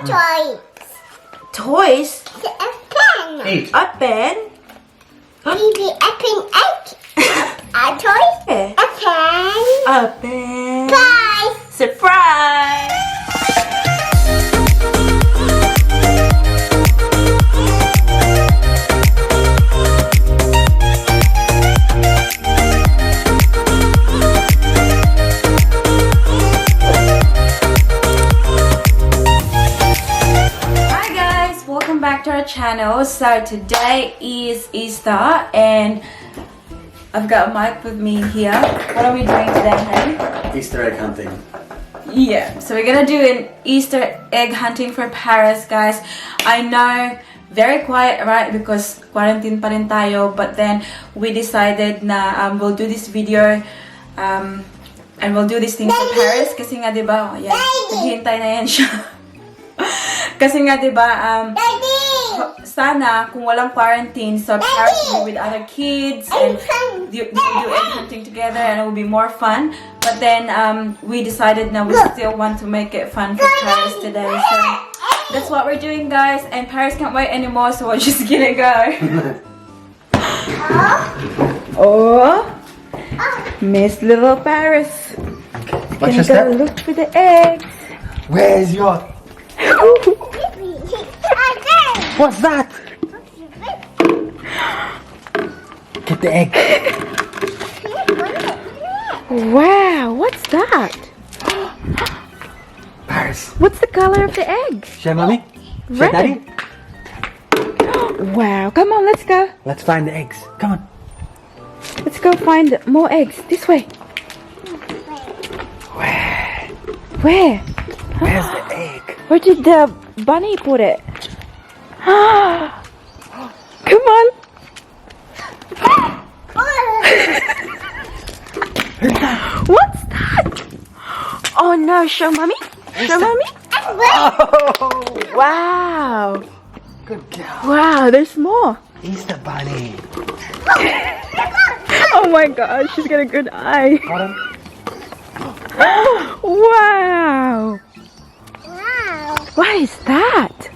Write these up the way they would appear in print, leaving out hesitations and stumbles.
toys. Toys? A pen. Eight. A pen? Maybe a pen 8. A toy. Yeah. A pen. A pen. Prize. Surprise! Back to our channel. So today is Easter and I've got Mike with me here. What are we doing today, honey? Easter egg hunting. Yeah, so we're gonna do an Easter egg hunting for Paris, guys. I know, very quiet, right? Because quarantine pa rin tayo, but then we decided na we'll do this video and we'll do this thing for Paris kasi nga diba, oh, yan, naghihintay na yan siya. Kasi nga diba, sana kung walang quarantine, so Paris will be with other kids and do egg hunting together and it will be more fun. But then we decided now we still want to make it fun for Paris today. So that's what we're doing, guys. And Paris can't wait anymore, so we're just gonna go. Oh, Miss Little Paris. Watch your Gonna step. go look for the eggs. Where's your... What's that? Get the egg. Wow, what's that? Paris. What's the color of the egg? Show mommy? Show Red. daddy? Wow, come on, let's go. Let's find the eggs. Come on. Let's go find more eggs. This way. Where? Where? Where's the egg? Where did the bunny put it? Come on. What's that? Oh no, show mommy. Show mommy. Oh! Wow. Good girl. Wow, there's more. Easter bunny. Oh my gosh, she's got a good eye. Got him? Wow. Wow. What is that?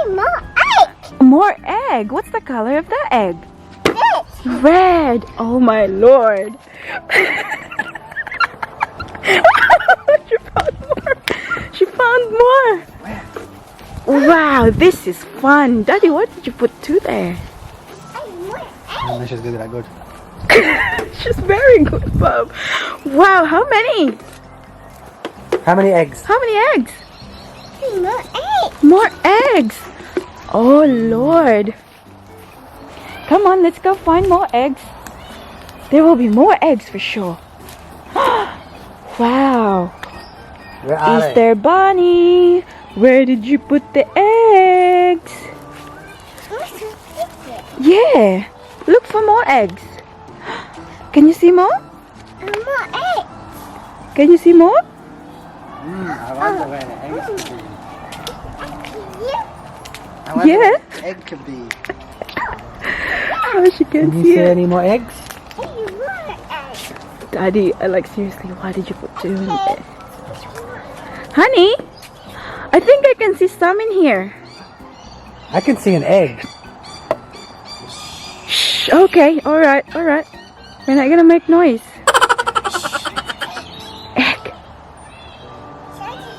More egg. More egg. What's the color of the egg? This. Red. Oh my lord. She found more. She found more. Where? Wow, this is fun. Daddy, what did you put two there? More Oh, she's good at that. Good. She's very good, Bob. Wow, how many? How many eggs? How many eggs? More egg. More eggs. Oh lord. Come on, let's go find more eggs. There will be more eggs for sure. Wow. Where are they? Easter bunny, where did you put the eggs? Yeah, look for more eggs. Can you see more? More egg. Can you see more? I wonder where the eggs could be. I wonder Yeah. where the egg could be. Oh, she can Can you see see it. any more eggs? More egg. Daddy, like seriously, why did you put two in there? Honey, I think I can see some in here. I can see an egg. Shh, okay, alright, alright. We're not gonna make noise. Egg.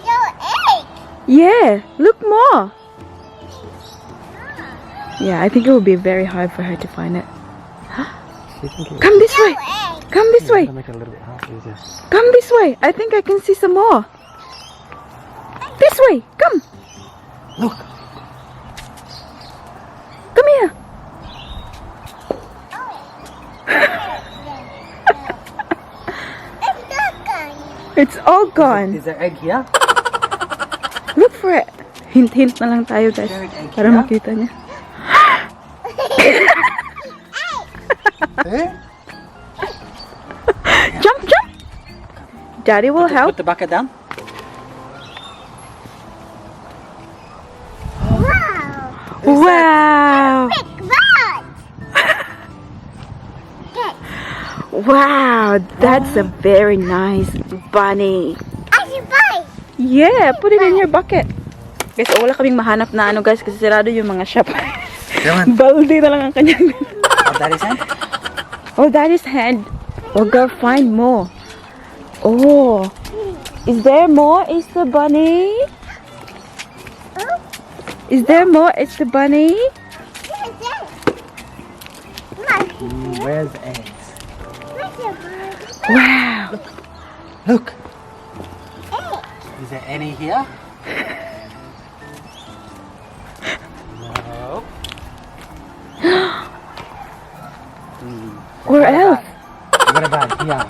Your egg. Yeah, look more. Yeah, I think it would be very hard for her to find it. Come this way. Egg. Come this way. Make it a little bit hard easier. Come this way. I think I can see some more. This way. Come. Look. Come here. It's all gone. Is there egg here? Look for it. Hint-hint na lang tayo, guys. Para makita niya. Eh? Jump, jump. Daddy will help. Put the bucket down. Wow. Wow. Big rod. Wow, that's a very nice bunny. I should buy. Yeah, put it in your bucket. Guys, wala kaming mahanap na ano guys kasi sarado yung mga shop. Come on. Balde na lang ang kanyang. Oh, Daddy's hand? Oh, Daddy's hand. We'll go find more. Oh, is there more? Is the bunny? Is there more? It's the bunny. Where's the eggs? Wow. Look. Is there any here? No. Where else? What about here?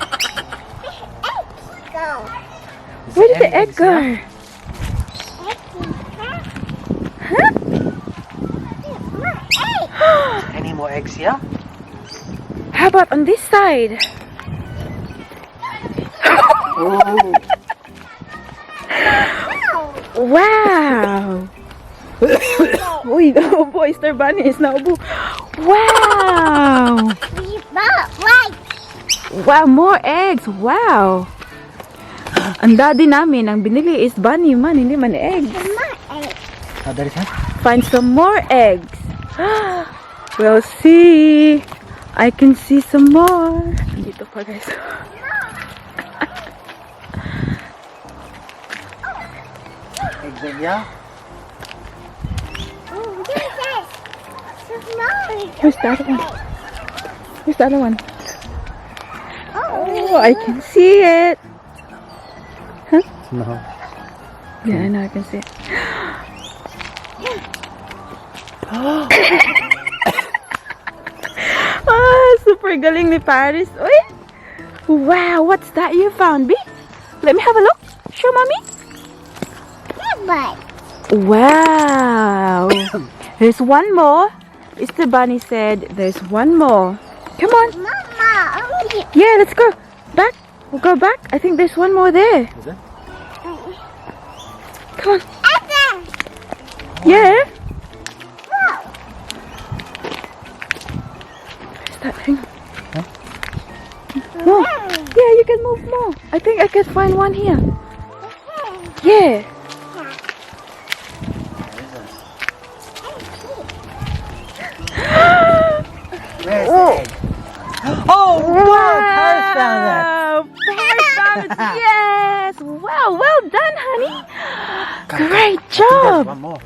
Is Where there did the any egg eggs go? here? Any more eggs here? How about on this side? Oh. Wow. Uy, naubo. Easter Bunny is naubo. Wow. Wow, more eggs. Wow. Ang daddy namin, ang binili is bunny man, hindi man eggs. Oh, Daddy's hand? Find some more eggs. We'll see. I can see some more. Dito pa guys. Eggs in here? Where's the other one? Where's the other one? Oh, I can see it. No. Yeah, I know, I can see it. Ah, super galing ni Paris. Uy! Wow, what's that you found, B? Let me have a look. Show mommy. Wow. There's one more. Mr. Bunny said there's one more. Come on. Yeah, let's go. Back. We'll go back. I think there's one more there. Is it? Come on. Yeah. Where's that thing? Huh? More. Yeah, you can move more. I think I can find one here. Yeah. Where's Oh. the egg? Oh, wow! Paris found that! Paris found it. Yes. Wow. Well done, honey. Great There's job. one more.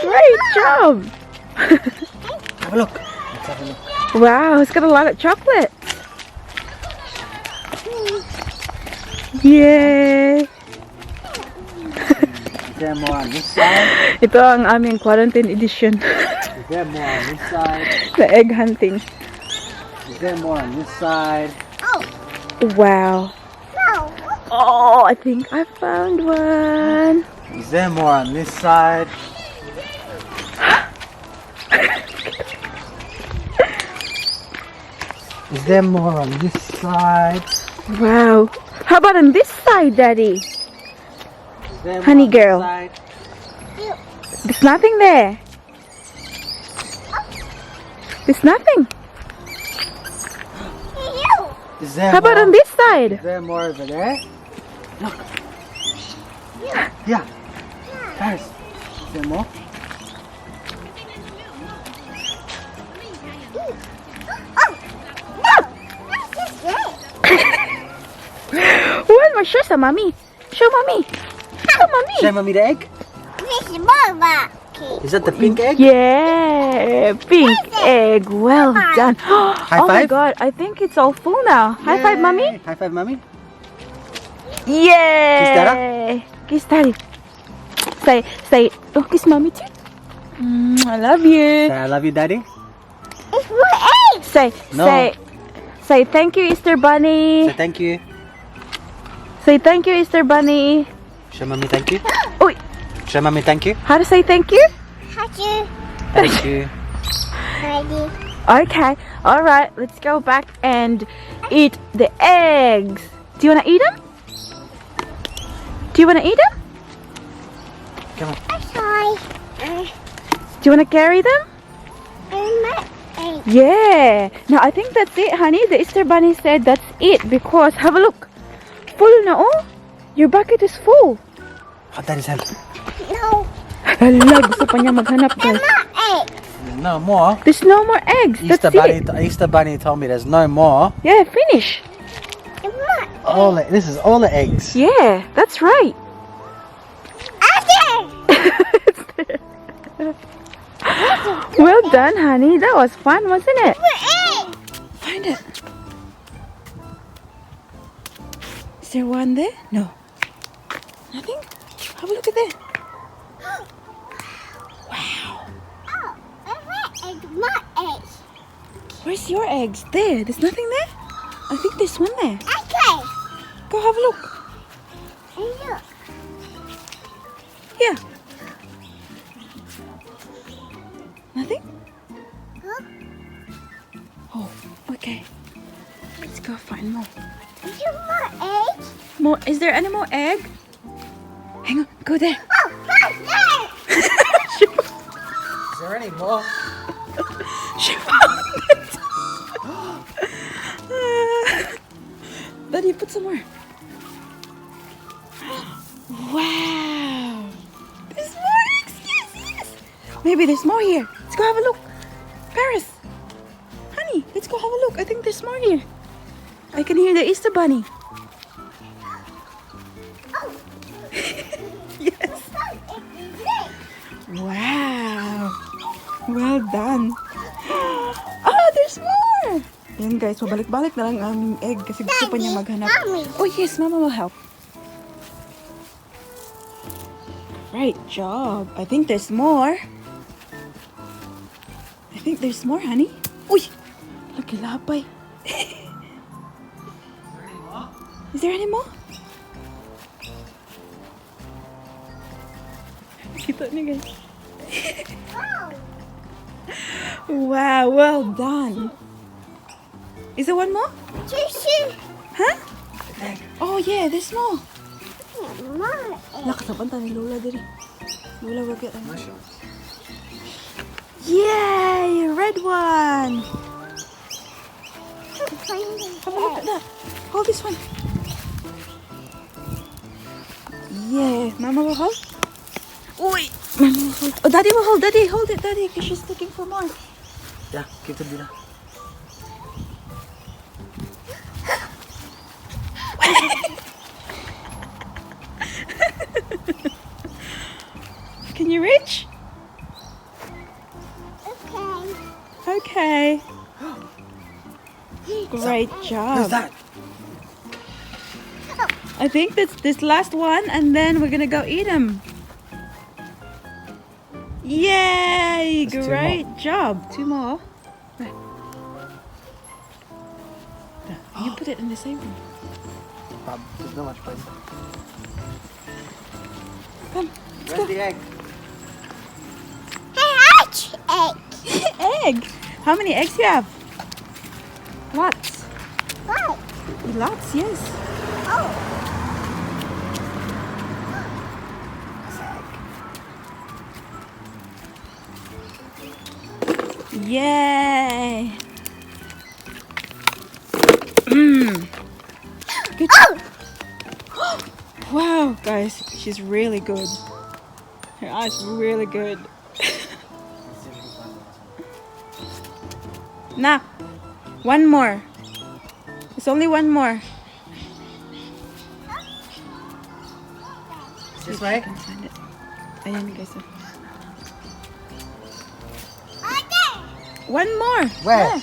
Great job. Have a look. Let's have a look. Wow, it's got a lot of chocolate. Yay. Is there more on this side? Ito ang aming quarantine edition. Is there more on this side? The egg hunting. Is there more on this side? Wow. Oh, I think I found one. Is there more on this side? Is there more on this side? Wow. How about on this side, Daddy? Is there more Honey on this girl. side? There's nothing there. There's nothing. Is there How about more? on this side? Is there more over there? Look. Yeah. Paris. Is there more? What? My show some mommy. Show mommy. Show mommy. Show mommy the egg? Is that the pink egg? Yeah, pink egg. Well done. Oh my five? god, I think it's all full now. High five, Yay. mommy. High five, mommy. Yay! Kiss daddy. Say, oh, kiss mommy too. I love you. Say, I love you, daddy. Say, No. say thank you, Easter Bunny. Say thank you. Say thank you, Easter Bunny. Show mommy thank you. Oi, Show mommy thank you. how to say thank you? Thank you. Okay, alright, let's go back and eat the eggs. Do you want to eat them? Do you want to eat them? Come on. Do you want to carry them? Yeah. Now I think that's it, honey. The Easter Bunny said that's it because have a look. Full na oh. Your bucket is full. Hold daddy's hand. Hala, gusto pa niya maghanap, guys. Egg. No more. There's no more eggs. That's it. Easter Bunny told me there's no more. Yeah, finish. This is all the eggs. Yeah, that's right. Egg. Well done, honey. That was fun, wasn't it? Egg. Find it. Is there one there? No. Nothing? Have a look at that. Wow. Oh, egg. My egg. Where's your eggs? There. There's nothing there? I think there's one there. Okay. Go have a look. Look. Here. Nothing? Huh? Oh, okay. Let's go find more. Is there more egg? More? Is there any more egg? Hang on. Go there. Oh, right Is there any more? She found it. Daddy, put some more. Wow. There's more eggs. Yes, yes. Maybe there's more here. Let's go have a look. Paris. Honey, let's go have a look. I think there's more here. I can hear the Easter Bunny. Yes. Wow. Well done. Ah, there's more. Yan guys, mabalik-balik na lang ang aming egg kasi gusto pa niya maghanap. Mommy. Oh yes, Mama will help. Great job. I think there's more. I think there's more, honey. Uy! Laki lapay. Is there any more? Kita niya guys. Wow, well done. Is there one more? Tissue. Huh? Oh yeah, there's more. More. Lakas na panta ni Lola diri. Lola will get them. Yay! Red one! Have a look at that. Hold this one. Yeah, Mama will hold. Oi! Mama will hold. Oh, Daddy will hold. Daddy, hold it, Daddy, because she's looking for more. Yeah, keep it there. Can you reach? Okay. Okay. Great job. Who's that? I think that's this last one, and then we're gonna go eat them. Yay! There's two Great job. Two more. Where? There. You put it in the same one. There's not much place. Come. Where's the egg? Egg. Egg. How many eggs you have? Lots. What? Lots, yes. Oh. Yay! Good job. Wow, guys, she's really good. Her eyes really good. Nah, one more. There's only one more. This way? I can find it. Ayan, guys. One more. Where? Yeah.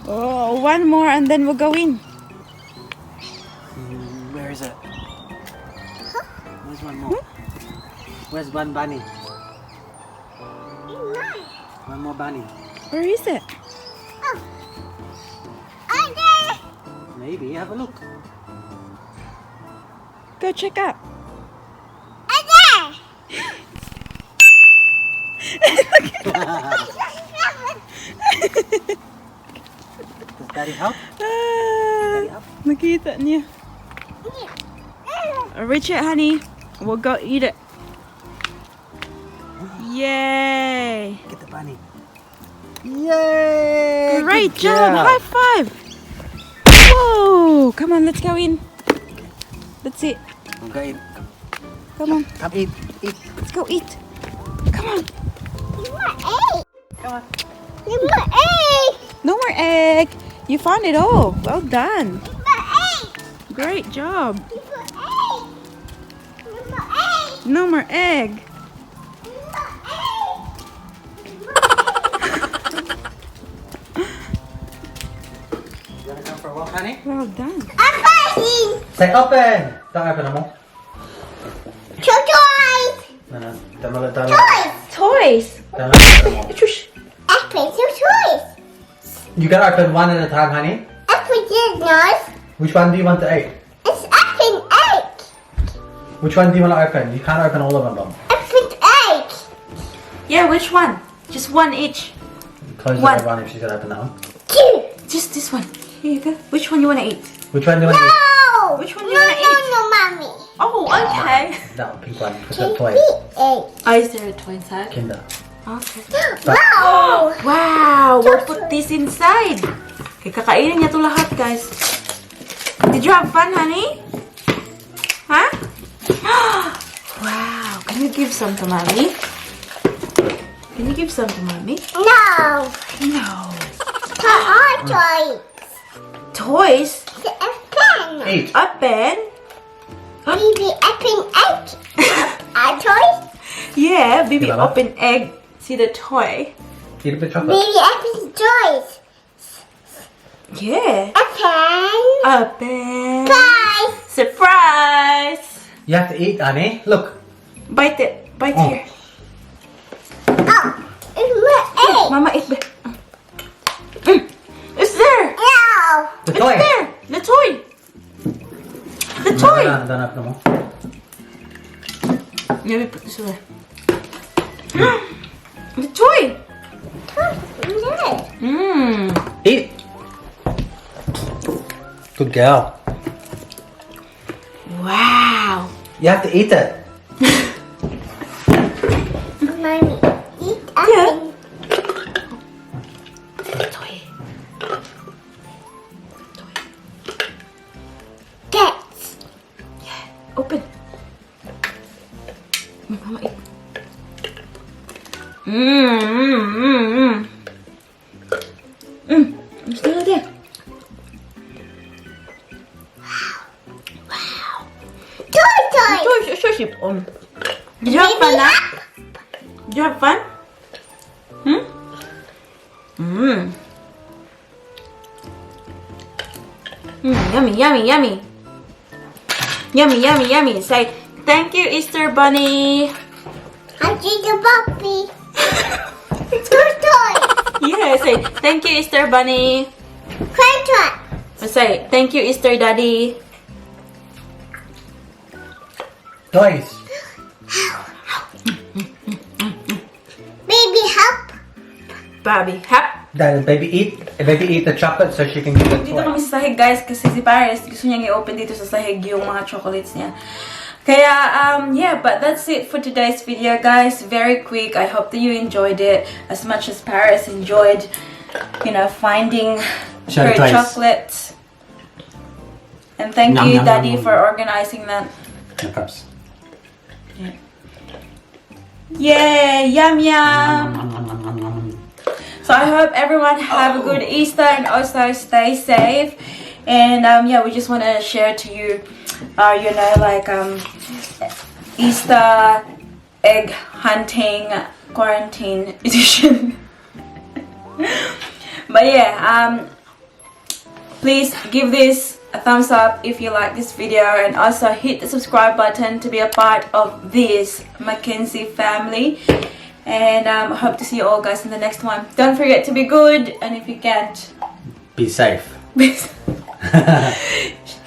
Oh, one more and then we'll go in. Where is it? Where's one more? Where's one bunny? One more bunny. Where is it? Maybe. Have a look. Go check out. Does Daddy help? Ah, nakita niya. Reach it, honey. We'll go eat it. Yay! Get the bunny. Yay! Great Good job. High five. Oh, come on, let's go in. Let's eat. Okay. Come on, Come eat. Eat. let's go eat. Come on. Number 8. Come on. Number 8. No more egg. You found it all. Well done. Number 8. Great job. Number 8. Number 8. No more egg. Number 8. You wanna come for a walk, honey? Well done. I'm fighting. Say open. Don't open them all. Two toys. No. Don't Toys. Toys. open them all. Shush. Open two toys. You can open one at a time, honey. Open this nose. Which one do you want to eat? It's open 8. Which one do you want to open? You can't open all of them, Mom. Open 8. Yeah, which one? Just one each. Close the One. red one if she's gonna open that one. 2. Just this one. Here you go. Which one you want to eat? Which one do you want to eat? No. Which one do no, you wanna no, eat? No, mommy. Oh, okay. That one, pink one. With Can the toy. be 8. Oh, is there a toy inside? Kinder. Okay. Wow. Wow, we'll put this inside. Okay, kakainin niya to lahat, guys. Did you have fun, honey? Huh? Wow, can you give some to mommy? Can you give some to mommy? No. No. For our toys. Toys? The pen. Eat. A pen? Maybe open 8. Our toys. Yeah, baby, Yeah, Mama. open egg. See the toy? Eat a bit of chocolate. Maybe open toys. Yeah. A pen. A pen. Guys. Surprise! You have to eat, honey. Look. Bite it. Bite Oh. here. Oh. It's my 8. Mama, eat it. It's there. No. The It's toy. there. The toy. The No, toy. don't open them all. Let me put this away. The toy. No. Mmm. Eat. Good girl. Wow. You have to eat it. Mommy, eat Yeah. open. Toy. Cats. Open. Mama, eat. Mmm. I'm still there. Toy, toy. Shush. Did you have fun, Baby huh? up. Did you have fun? Hmm? Mmm. Yummy. Yummy. Say, thank you, Easter Bunny. I see the puppy. Toy, toy. Yeah, say, thank you, Easter Bunny. Toy, toy. Or say, thank you, Easter Daddy. Toys. Baby, help. Bobby, hap. Then baby eat the chocolate so she can get the Dito toy. kami sa sahig, guys, kasi si Paris, gusto niyang i-open dito sa sahig yung mga chocolates niya. Kaya, yeah, but that's it for today's video, guys. Very quick. I hope that you enjoyed it as much as Paris enjoyed, you know, finding Show her the toys. chocolates. And thank Yum, you, yum, Daddy, yum, yum. for organizing that. No props. Yay! Yum, yum! So I hope everyone have a good Easter and also stay safe. And yeah, we just want to share to you, you know, like Easter egg hunting quarantine edition. But yeah, please give this a thumbs up if you like this video, and also hit the subscribe button to be a part of this Mackenzie family. And I hope to see you all, guys, in the next one. Don't forget to be good, and if you can't, Be safe.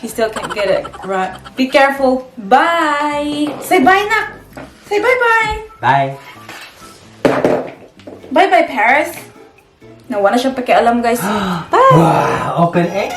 he still can't get it right. Be careful. Bye. Say bye, nak. Say bye bye. Bye. Bye bye, Paris. Nawala siya pakialam, guys. Bye. Wow, open egg.